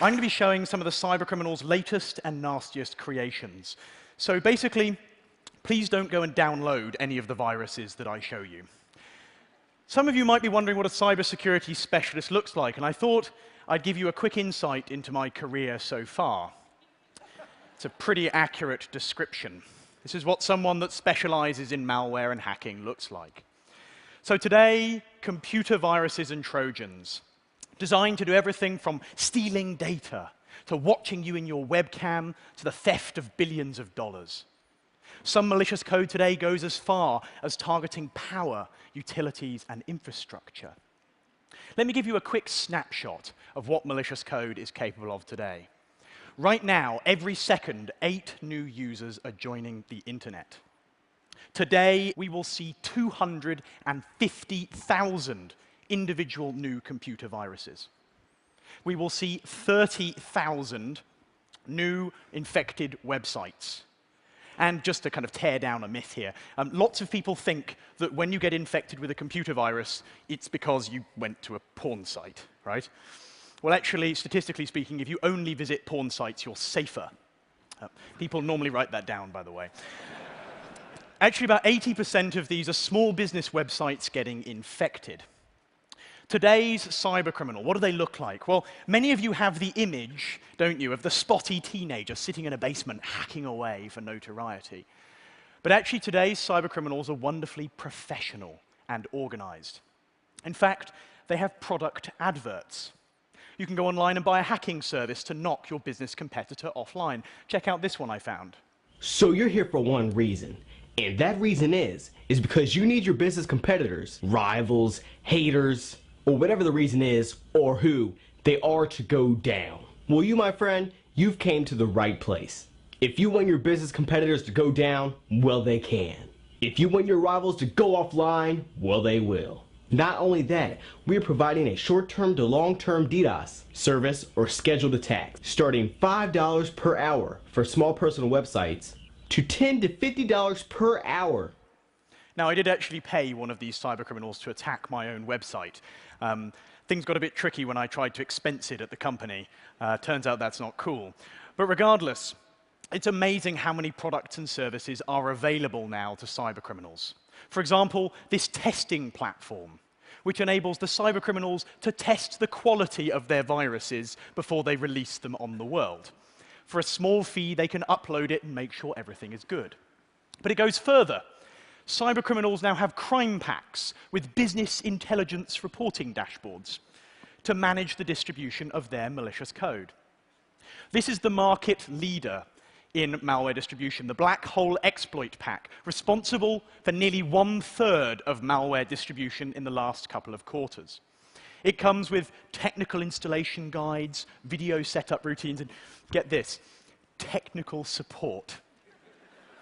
I'm going to be showing some of the cybercriminals' latest and nastiest creations. So basically, please don't go and download any of the viruses that I show you. Some of you might be wondering what a cybersecurity specialist looks like, and I thought I'd give you a quick insight into my career so far. It's a pretty accurate description. This is what someone that specializes in malware and hacking looks like. So today, computer viruses and Trojans, designed to do everything from stealing data, to watching you in your webcam, to the theft of billions of dollars. Some malicious code today goes as far as targeting power, utilities, and infrastructure. Let me give you a quick snapshot of what malicious code is capable of today. Right now, every second, 8 new users are joining the internet. Today, we will see 250,000 individual new computer viruses. We will see 30,000 new infected websites. And just to kind of tear down a myth here, lots of people think that when you get infected with a computer virus, it's because you went to a porn site, right? Well, actually, statistically speaking, if you only visit porn sites, you're safer. People normally write that down, by the way. Actually, about 80% of these are small business websites getting infected. Today's cybercriminal, what do they look like? Well, many of you have the image, don't you, of the spotty teenager sitting in a basement hacking away for notoriety. But actually, today's cybercriminals are wonderfully professional and organized. In fact, they have product adverts. You can go online and buy a hacking service to knock your business competitor offline. Check out this one I found. So you're here for one reason. And that reason is because you need your business competitors, rivals, haters, or whatever the reason is, or who they are to go down. Well, you, my friend, you've came to the right place. If you want your business competitors to go down, well, they can. If you want your rivals to go offline, well, they will. Not only that, we are providing a short-term to long-term DDoS service or scheduled attack, starting $5 per hour for small personal websites to $10 to $50 per hour. Now, I did actually pay one of these cybercriminals to attack my own website. Things got a bit tricky when I tried to expense it at the company. Turns out that's not cool. But regardless, it's amazing how many products and services are available now to cybercriminals. For example, this testing platform, which enables the cybercriminals to test the quality of their viruses before they release them on the world. For a small fee, they can upload it and make sure everything is good. But it goes further. Cybercriminals now have crime packs with business intelligence reporting dashboards to manage the distribution of their malicious code. This is the market leader in malware distribution, the Black Hole Exploit Pack, responsible for nearly 1/3 of malware distribution in the last couple of quarters. It comes with technical installation guides, video setup routines, and get this, technical support.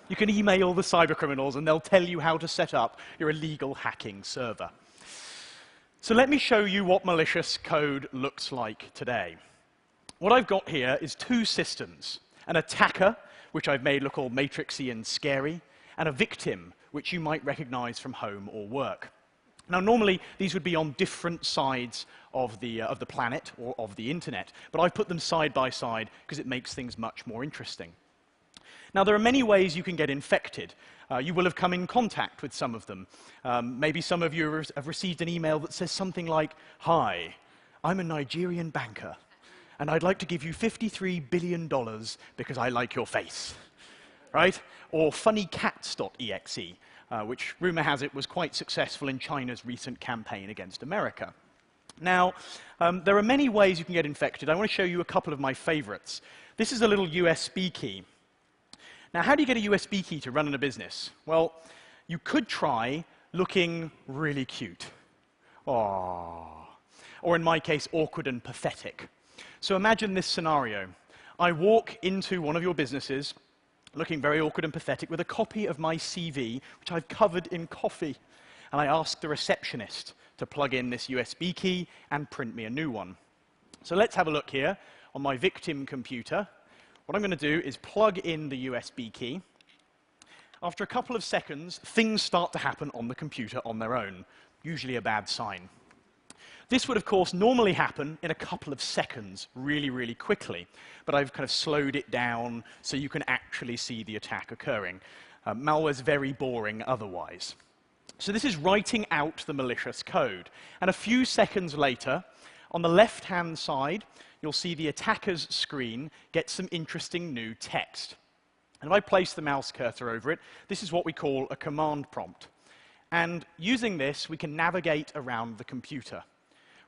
You can email the cybercriminals and they'll tell you how to set up your illegal hacking server. So let me show you what malicious code looks like today. What I've got here is 2 systems, an attacker, which I've made look all matrixy and scary, and a victim, which you might recognize from home or work. Now, normally, these would be on different sides of the planet or of the internet, but I've put them side by side because it makes things much more interesting. Now, there are many ways you can get infected. You will have come in contact with some of them. Maybe some of you have received an email that says something like, "Hi, I'm a Nigerian banker, and I'd like to give you $53 billion because I like your face," right? Or funnycats.exe, which, rumor has it, was quite successful in China's recent campaign against America. Now, there are many ways you can get infected. I want to show you a couple of my favorites. This is a little USB key. Now, how do you get a USB key to run in a business? Well, you could try looking really cute. Aww. Or in my case, awkward and pathetic. So imagine this scenario. I walk into one of your businesses, looking very awkward and pathetic, with a copy of my CV, which I've covered in coffee. And I ask the receptionist to plug in this USB key and print me a new one. So let's have a look here on my victim computer. What I'm going to do is plug in the USB key. After a couple of seconds, things start to happen on the computer on their own, usually a bad sign. This would, of course, normally happen in a couple of seconds, really, really quickly. But I've kind of slowed it down so you can actually see the attack occurring. Malware's very boring otherwise. So this is writing out the malicious code. And a few seconds later, on the left-hand side, you'll see the attacker's screen get some interesting new text. And if I place the mouse cursor over it, this is what we call a command prompt. And using this, we can navigate around the computer.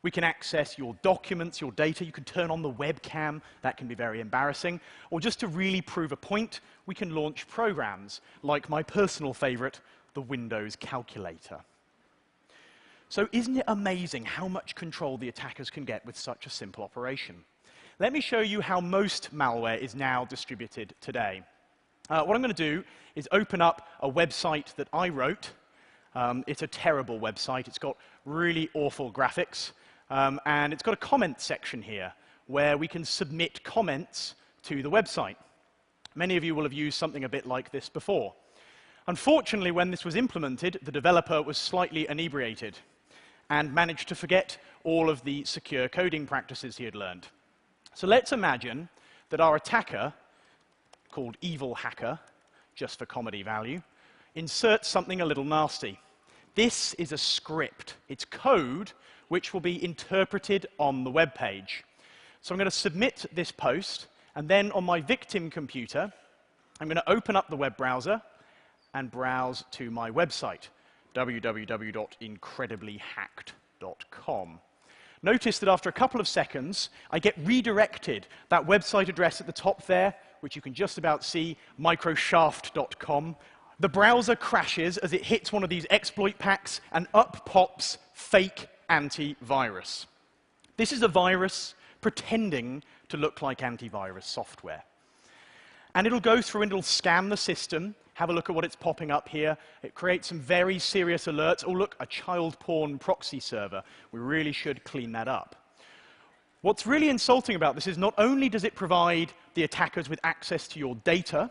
We can access your documents, your data. You can turn on the webcam. That can be very embarrassing. Or just to really prove a point, we can launch programs, like my personal favorite, the Windows calculator. So isn't it amazing how much control the attackers can get with such a simple operation? Let me show you how most malware is now distributed today. What I'm going to do is open up a website that I wrote. It's a terrible website. It's got really awful graphics. And it's got a comment section here where we can submit comments to the website. Many of you will have used something a bit like this before. Unfortunately, when this was implemented, the developer was slightly inebriated and managed to forget all of the secure coding practices he had learned. So let's imagine that our attacker, called Evil Hacker, just for comedy value, inserts something a little nasty. This is a script. It's code which will be interpreted on the web page. So I'm going to submit this post, and then on my victim computer, I'm going to open up the web browser and browse to my website, www.incrediblyhacked.com. Notice that after a couple of seconds, I get redirected. That website address at the top there, which you can just about see, microshaft.com. The browser crashes as it hits one of these exploit packs, and up pops fake antivirus. This is a virus pretending to look like antivirus software. And it'll go through and it'll scan the system. Have a look at what it's popping up here. It creates some very serious alerts. Oh, look, a child porn proxy server. We really should clean that up. What's really insulting about this is not only does it provide the attackers with access to your data,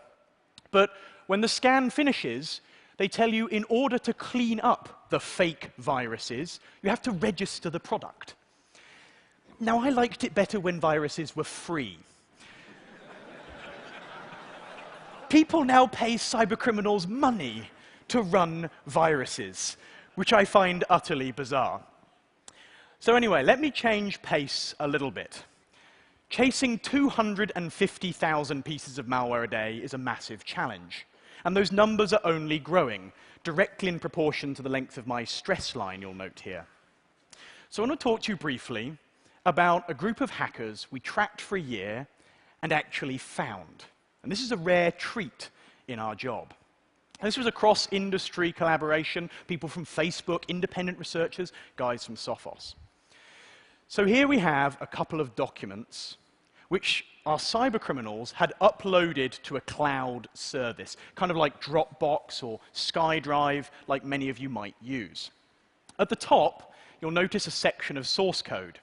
but when the scan finishes, they tell you in order to clean up the fake viruses, you have to register the product. Now, I liked it better when viruses were free. People now pay cybercriminals money to run viruses, which I find utterly bizarre. So anyway, let me change pace a little bit. Chasing 250,000 pieces of malware a day is a massive challenge. And those numbers are only growing, directly in proportion to the length of my stress line, you'll note here. So I want to talk to you briefly about a group of hackers we tracked for a year and actually found. And this is a rare treat in our job. This was a cross-industry collaboration, people from Facebook, independent researchers, guys from Sophos. So here we have a couple of documents which our cybercriminals had uploaded to a cloud service, kind of like Dropbox or SkyDrive, like many of you might use. At the top, you'll notice a section of source code.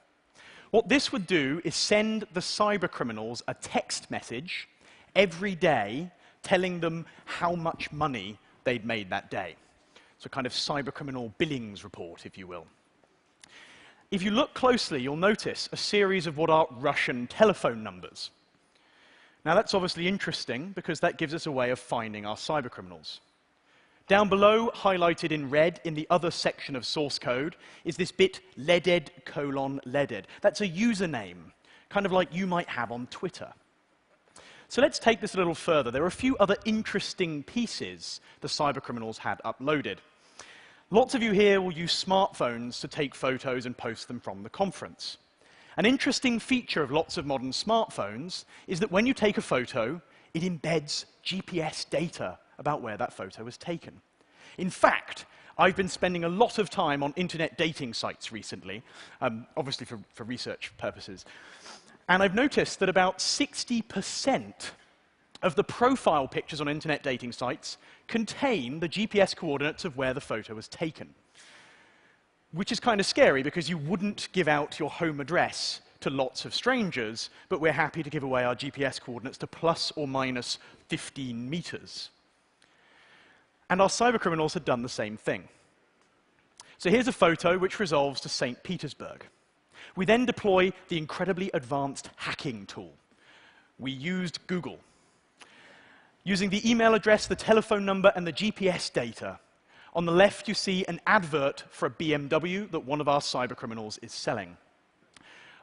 What this would do is send the cybercriminals a text message every day telling them how much money they'd made that day. So a kind of cybercriminal billings report, if you will. If you look closely, you'll notice a series of what are Russian telephone numbers. Now, that's obviously interesting because that gives us a way of finding our cybercriminals. Down below, highlighted in red in the other section of source code, is this bit leaded::leaded. That's a username, kind of like you might have on Twitter. So let's take this a little further. There are a few other interesting pieces the cybercriminals had uploaded. Lots of you here will use smartphones to take photos and post them from the conference. An interesting feature of lots of modern smartphones is that when you take a photo, it embeds GPS data about where that photo was taken. In fact, I've been spending a lot of time on internet dating sites recently, obviously for research purposes. And I've noticed that about 60% of the profile pictures on internet dating sites contain the GPS coordinates of where the photo was taken. Which is kind of scary because you wouldn't give out your home address to lots of strangers, but we're happy to give away our GPS coordinates to plus or minus 15 meters. And our cybercriminals had done the same thing. So here's a photo which resolves to St. Petersburg. We then deploy the incredibly advanced hacking tool. We used Google. Using the email address, the telephone number, and the GPS data, on the left you see an advert for a BMW that one of our cybercriminals is selling.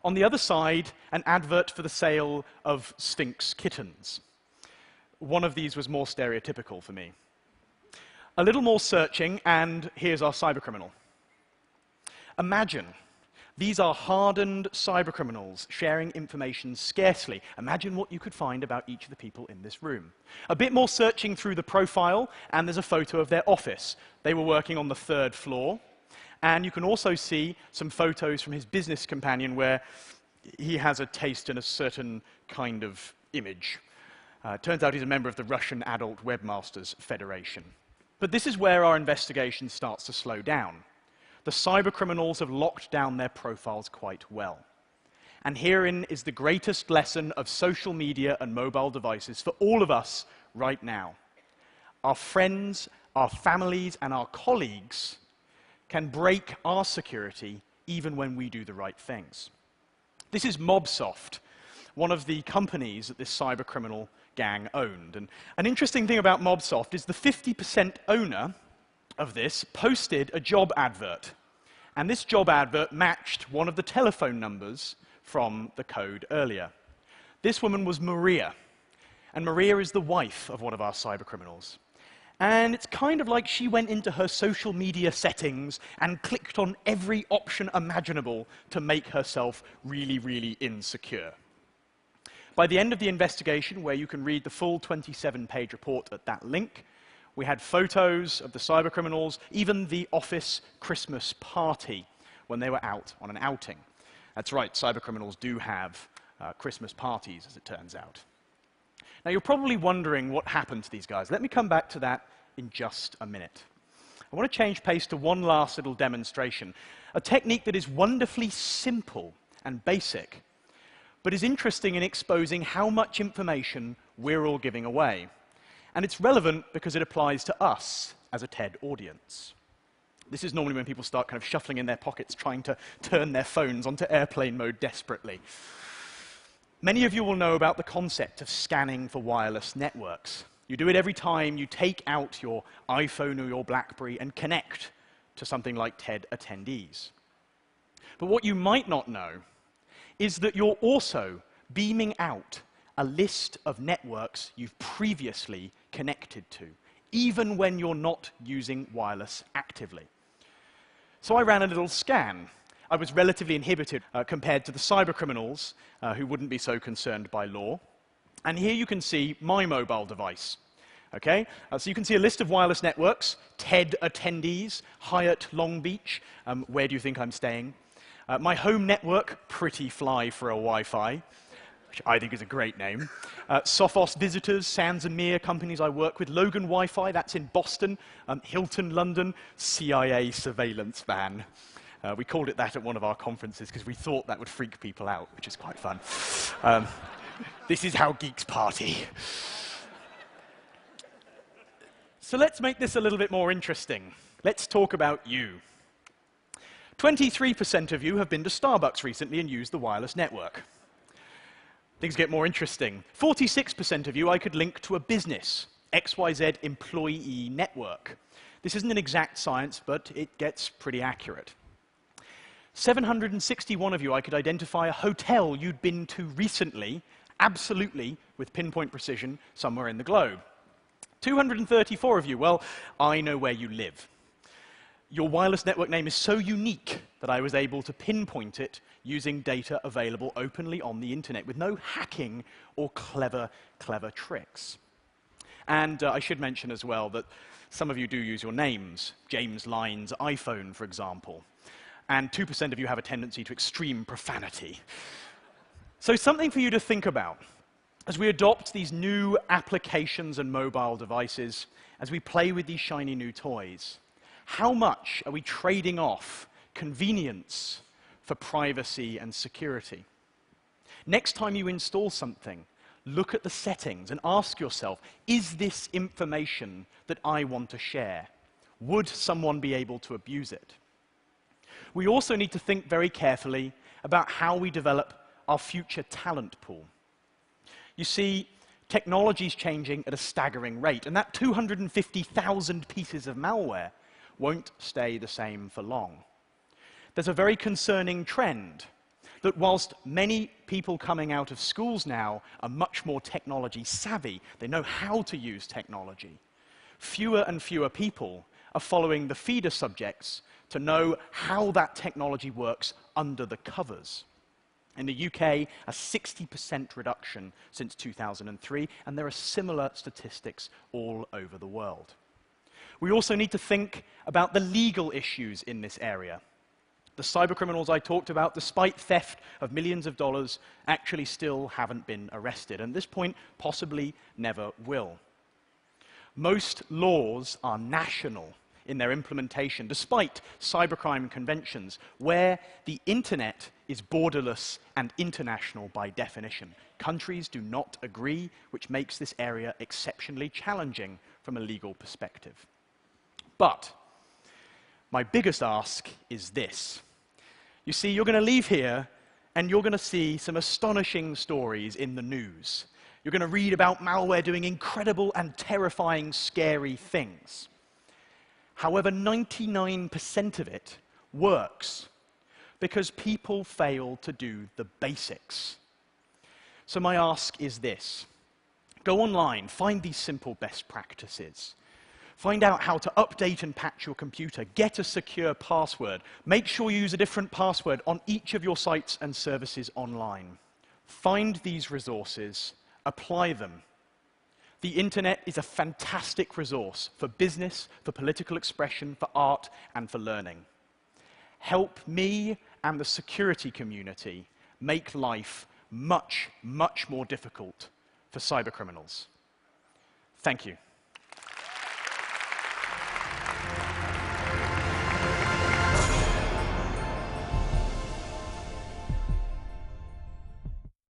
On the other side, an advert for the sale of Sphinx kittens. One of these was more stereotypical for me. A little more searching, and here's our cybercriminal. Imagine, these are hardened cybercriminals sharing information scarcely. Imagine what you could find about each of the people in this room. A bit more searching through the profile, and there's a photo of their office. They were working on the 3rd floor. And you can also see some photos from his business companion where he has a taste in a certain kind of image. Turns out he's a member of the Russian Adult Webmasters Federation. But this is where our investigation starts to slow down. The cybercriminals have locked down their profiles quite well. And herein is the greatest lesson of social media and mobile devices for all of us right now. Our friends, our families, and our colleagues can break our security even when we do the right things. This is Mobsoft, one of the companies that this cybercriminal gang owned. And an interesting thing about Mobsoft is the 50% owner of this posted a job advert. And this job advert matched one of the telephone numbers from the code earlier. This woman was Maria, and Maria is the wife of one of our cybercriminals. And it's kind of like she went into her social media settings and clicked on every option imaginable to make herself really, really insecure. By the end of the investigation, where you can read the full 27-page report at that link, we had photos of the cybercriminals, even the office Christmas party when they were out on an outing. That's right, cybercriminals do have Christmas parties, as it turns out. Now, you're probably wondering what happened to these guys. Let me come back to that in just a minute. I want to change pace to one last little demonstration, a technique that is wonderfully simple and basic, but is interesting in exposing how much information we're all giving away. And it's relevant because it applies to us as a TED audience. This is normally when people start kind of shuffling in their pockets, trying to turn their phones onto airplane mode desperately. Many of you will know about the concept of scanning for wireless networks. You do it every time you take out your iPhone or your BlackBerry and connect to something like TED attendees. But what you might not know is that you're also beaming out a list of networks you've previously connected to, even when you're not using wireless actively. So I ran a little scan. I was relatively inhibited compared to the cybercriminals who wouldn't be so concerned by law. And here you can see my mobile device. Okay? So you can see a list of wireless networks, TED attendees, Hyatt Long Beach, where do you think I'm staying? My home network, pretty fly for a Wi-Fi, which I think is a great name. Sophos Visitors, Sands and Mere, companies I work with. Logan Wi-Fi, that's in Boston. Hilton London, CIA surveillance van. We called it that at one of our conferences because we thought that would freak people out, which is quite fun. This is how geeks party. So let's make this a little bit more interesting. Let's talk about you. 23% of you have been to Starbucks recently and used the wireless network. Things get more interesting. 46% of you I could link to a business, XYZ employee network. This isn't an exact science, but it gets pretty accurate. 761 of you I could identify a hotel you'd been to recently, absolutely, with pinpoint precision, somewhere in the globe. 234 of you, well, I know where you live. Your wireless network name is so unique that I was able to pinpoint it using data available openly on the internet with no hacking or clever tricks. And I should mention as well that some of you do use your names, James Lyne's iPhone, for example. And 2% of you have a tendency to extreme profanity. So something for you to think about as we adopt these new applications and mobile devices, as we play with these shiny new toys. How much are we trading off convenience for privacy and security? Next time you install something, look at the settings and ask yourself, is this information that I want to share? Would someone be able to abuse it? We also need to think very carefully about how we develop our future talent pool. You see, technology's changing at a staggering rate, and that 250,000 pieces of malware won't stay the same for long. There's a very concerning trend that whilst many people coming out of schools now are much more technology savvy, they know how to use technology, fewer and fewer people are following the feeder subjects to know how that technology works under the covers. In the UK, a 60% reduction since 2003, and there are similar statistics all over the world. We also need to think about the legal issues in this area. The cybercriminals I talked about, despite theft of millions of dollars, actually still haven't been arrested, and at this point, possibly never will. Most laws are national in their implementation, despite cybercrime conventions, where the internet is borderless and international by definition. Countries do not agree, which makes this area exceptionally challenging from a legal perspective. But my biggest ask is this. You see, you're going to leave here and you're going to see some astonishing stories in the news. You're going to read about malware doing incredible and terrifying, scary things. However, 99% of it works because people fail to do the basics. So my ask is this. Go online, find these simple best practices. Find out how to update and patch your computer. Get a secure password. Make sure you use a different password on each of your sites and services online. Find these resources, apply them. The internet is a fantastic resource for business, for political expression, for art, and for learning. Help me and the security community make life much, much more difficult for cybercriminals. Thank you.